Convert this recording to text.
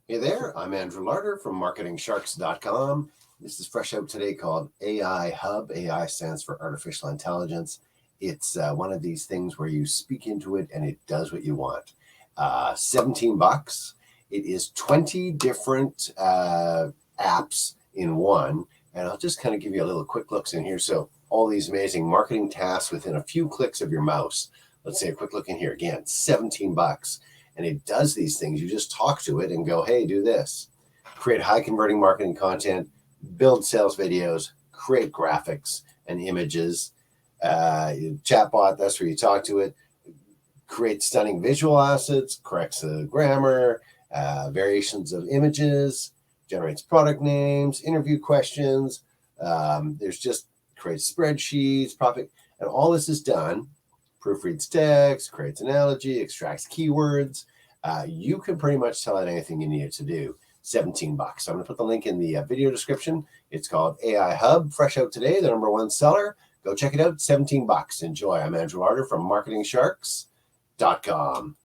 Hey there, I'm Andrew Larder from marketingsharks.com. This is fresh out today called AI Hub. AI stands for artificial intelligence. It's one of these things where you speak into it and it does what you want. $17. It is 20 different apps in one. And I'll just kind of give you a little quick looks in here. So all these amazing marketing tasks within a few clicks of your mouse. Let's say a quick look in here. Again, $17. And it does these things. You just talk to it and go, hey, do this. Create high converting marketing content, build sales videos, create graphics and images. Chatbot, that's where you talk to it. Create stunning visual assets, corrects the grammar, variations of images, generates product names, interview questions. There's just creates spreadsheets, profit, and all this is done. Proofreads text, creates analogy, extracts keywords. You can pretty much tell it anything you need it to do. $17. So I'm going to put the link in the video description. It's called AI Hub, fresh out today, the #1 seller. Go check it out, $17. Enjoy. I'm Andrew Larder from marketingsharks.com.